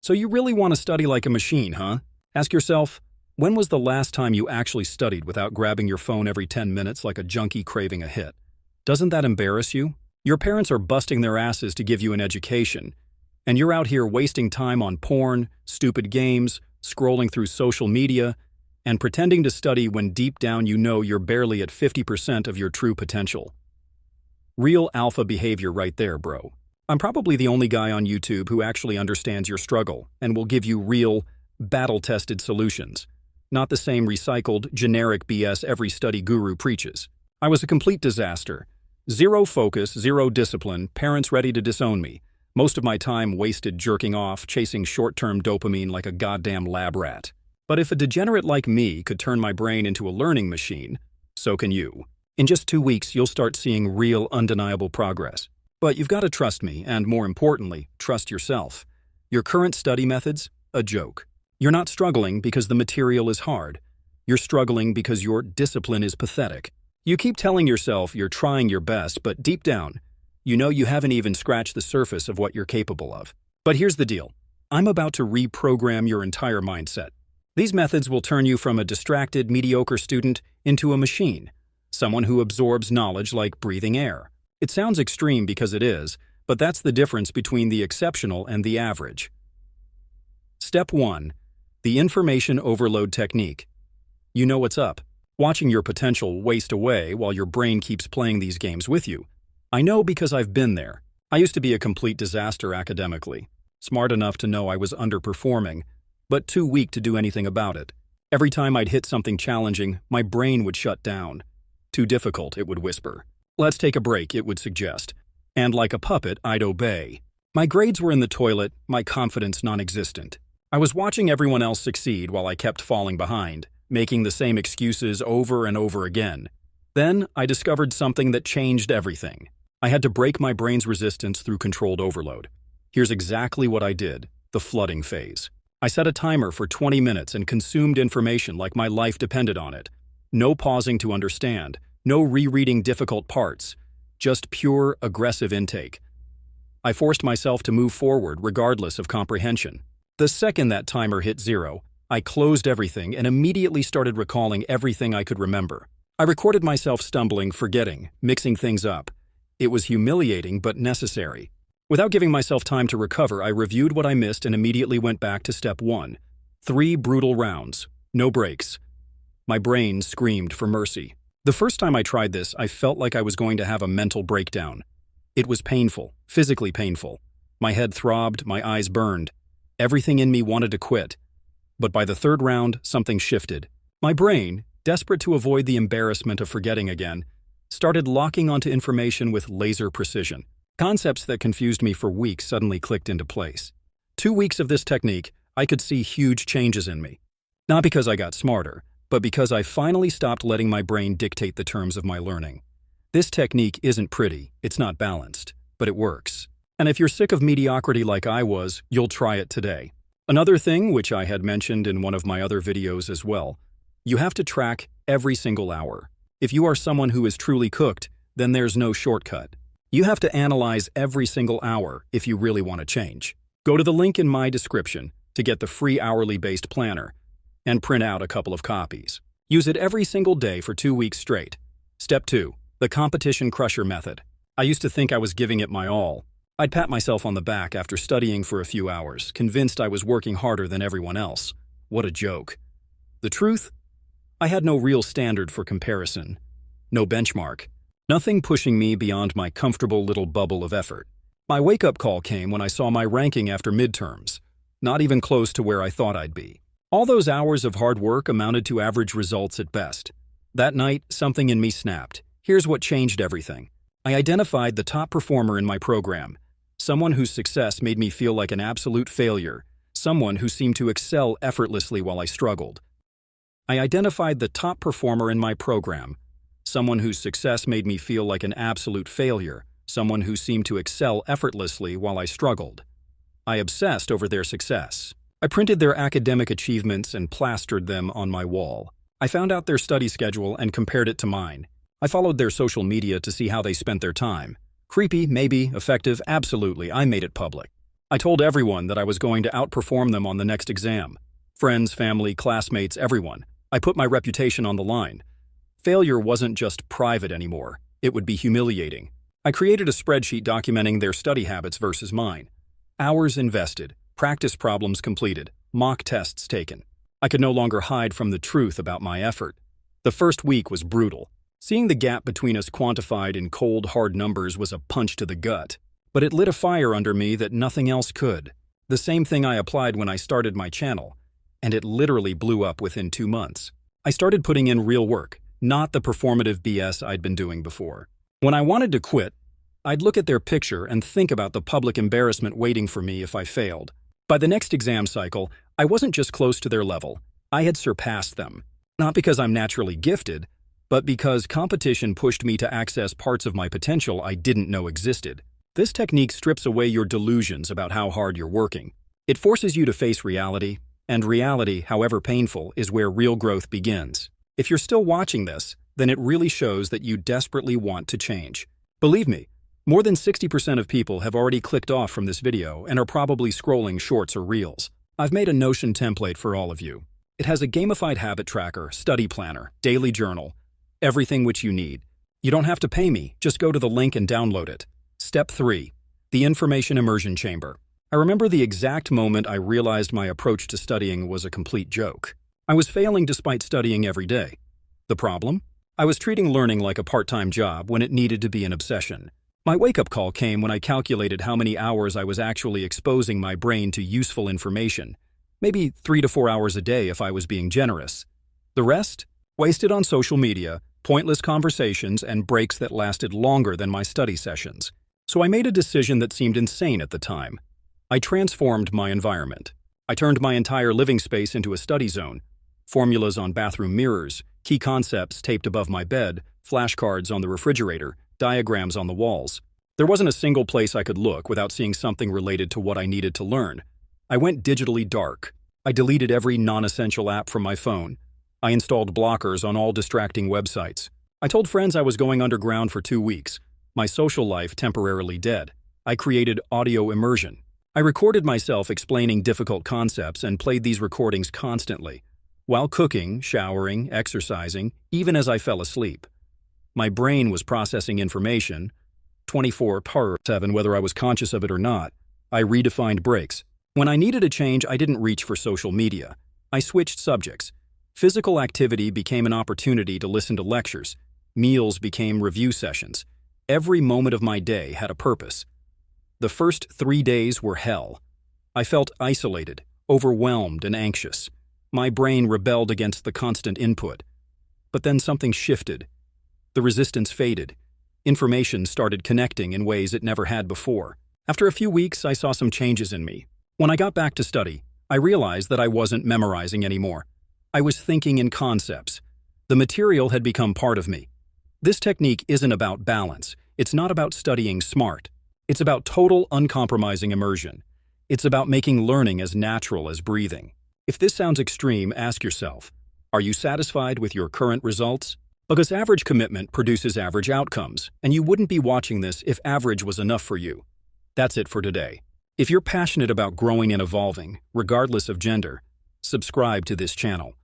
So you really want to study like a machine, huh? Ask yourself, when was the last time you actually studied without grabbing your phone every 10 minutes like a junkie craving a hit? Doesn't that embarrass you? Your parents are busting their asses to give you an education, and you're out here wasting time on porn, stupid games, scrolling through social media, and pretending to study when deep down you know you're barely at 50% of your true potential. Real alpha behavior right there, bro. I'm probably the only guy on YouTube who actually understands your struggle and will give you real, battle-tested solutions, not the same recycled, generic BS every study guru preaches. I was a complete disaster. Zero focus, zero discipline, parents ready to disown me. Most of my time wasted jerking off, chasing short-term dopamine like a goddamn lab rat. But if a degenerate like me could turn my brain into a learning machine, so can you. In just 2 weeks, you'll start seeing real, undeniable progress. But you've got to trust me, and more importantly, trust yourself. Your current study methods? A joke. You're not struggling because the material is hard. You're struggling because your discipline is pathetic. You keep telling yourself you're trying your best, but deep down, you know you haven't even scratched the surface of what you're capable of. But here's the deal. I'm about to reprogram your entire mindset. These methods will turn you from a distracted, mediocre student into a machine, someone who absorbs knowledge like breathing air. It sounds extreme because it is, but that's the difference between the exceptional and the average. Step 1. The information overload technique. You know what's up. Watching your potential waste away while your brain keeps playing these games with you. I know because I've been there. I used to be a complete disaster academically, smart enough to know I was underperforming, but too weak to do anything about it. Every time I'd hit something challenging, my brain would shut down. Too difficult, it would whisper. Let's take a break, it would suggest. And like a puppet, I'd obey. My grades were in the toilet, my confidence non-existent. I was watching everyone else succeed while I kept falling behind, making the same excuses over and over again. Then I discovered something that changed everything. I had to break my brain's resistance through controlled overload. Here's exactly what I did, the flooding phase. I set a timer for 20 minutes and consumed information like my life depended on it. No pausing to understand, no rereading difficult parts, just pure, aggressive intake. I forced myself to move forward regardless of comprehension. The second that timer hit 0, I closed everything and immediately started recalling everything I could remember. I recorded myself stumbling, forgetting, mixing things up. It was humiliating but necessary. Without giving myself time to recover, I reviewed what I missed and immediately went back to step 1. 3 brutal rounds. No breaks. My brain screamed for mercy. The first time I tried this, I felt like I was going to have a mental breakdown. It was painful, physically painful. My head throbbed, my eyes burned. Everything in me wanted to quit. But by the 3rd round, something shifted. My brain, desperate to avoid the embarrassment of forgetting again, started locking onto information with laser precision. Concepts that confused me for weeks suddenly clicked into place. 2 weeks of this technique, I could see huge changes in me. Not because I got smarter, but because I finally stopped letting my brain dictate the terms of my learning. This technique isn't pretty, it's not balanced, but it works. And if you're sick of mediocrity like I was, you'll try it today. Another thing, which I had mentioned in one of my other videos as well, you have to track every single hour. If you are someone who is truly cooked, then there's no shortcut. You have to analyze every single hour if you really want to change. Go to the link in my description to get the free hourly-based planner and print out a couple of copies. Use it every single day for 2 weeks straight. Step 2. The competition crusher method. I used to think I was giving it my all. I'd pat myself on the back after studying for a few hours, convinced I was working harder than everyone else. What a joke. The truth? I had no real standard for comparison. No benchmark. Nothing pushing me beyond my comfortable little bubble of effort. My wake-up call came when I saw my ranking after midterms, not even close to where I thought I'd be. All those hours of hard work amounted to average results at best. That night, something in me snapped. Here's what changed everything. I identified the top performer in my program, someone whose success made me feel like an absolute failure, someone who seemed to excel effortlessly while I struggled. I identified the top performer in my program, someone whose success made me feel like an absolute failure, someone who seemed to excel effortlessly while I struggled. I obsessed over their success. I printed their academic achievements and plastered them on my wall. I found out their study schedule and compared it to mine. I followed their social media to see how they spent their time. Creepy, maybe. Effective, absolutely. I made it public. I told everyone that I was going to outperform them on the next exam. Friends, family, classmates, everyone. I put my reputation on the line. Failure wasn't just private anymore. It would be humiliating. I created a spreadsheet documenting their study habits versus mine. Hours invested, practice problems completed, mock tests taken. I could no longer hide from the truth about my effort. The first week was brutal. Seeing the gap between us quantified in cold, hard numbers was a punch to the gut. But it lit a fire under me that nothing else could. The same thing I applied when I started my channel, and it literally blew up within 2 months. I started putting in real work, not the performative BS I'd been doing before. When I wanted to quit, I'd look at their picture and think about the public embarrassment waiting for me if I failed. By the next exam cycle, I wasn't just close to their level, I had surpassed them. Not because I'm naturally gifted, but because competition pushed me to access parts of my potential I didn't know existed. This technique strips away your delusions about how hard you're working. It forces you to face reality, and reality, however painful, is where real growth begins. If you're still watching this, then it really shows that you desperately want to change. Believe me, more than 60% of people have already clicked off from this video and are probably scrolling shorts or reels. I've made a Notion template for all of you. It has a gamified habit tracker, study planner, daily journal, everything which you need. You don't have to pay me, just go to the link and download it. Step 3. The Information Immersion Chamber. I remember the exact moment I realized my approach to studying was a complete joke. I was failing despite studying every day. The problem? I was treating learning like a part-time job when it needed to be an obsession. My wake-up call came when I calculated how many hours I was actually exposing my brain to useful information. Maybe 3 to 4 hours a day if I was being generous. The rest? Wasted on social media, pointless conversations, and breaks that lasted longer than my study sessions. So I made a decision that seemed insane at the time. I transformed my environment. I turned my entire living space into a study zone. Formulas on bathroom mirrors, key concepts taped above my bed, flashcards on the refrigerator, diagrams on the walls. There wasn't a single place I could look without seeing something related to what I needed to learn. I went digitally dark. I deleted every non-essential app from my phone. I installed blockers on all distracting websites. I told friends I was going underground for 2 weeks. My social life temporarily dead. I created audio immersion. I recorded myself explaining difficult concepts and played these recordings constantly, while cooking, showering, exercising, even as I fell asleep. My brain was processing information, 24/7 whether I was conscious of it or not. I redefined breaks. When I needed a change, I didn't reach for social media. I switched subjects. Physical activity became an opportunity to listen to lectures. Meals became review sessions. Every moment of my day had a purpose. The first 3 days were hell. I felt isolated, overwhelmed, and anxious. My brain rebelled against the constant input. But then something shifted. The resistance faded. Information started connecting in ways it never had before. After a few weeks, I saw some changes in me. When I got back to study, I realized that I wasn't memorizing anymore. I was thinking in concepts. The material had become part of me. This technique isn't about balance. It's not about studying smart. It's about total, uncompromising immersion. It's about making learning as natural as breathing. If this sounds extreme, ask yourself, are you satisfied with your current results? Because average commitment produces average outcomes, and you wouldn't be watching this if average was enough for you. That's it for today. If you're passionate about growing and evolving, regardless of gender, subscribe to this channel.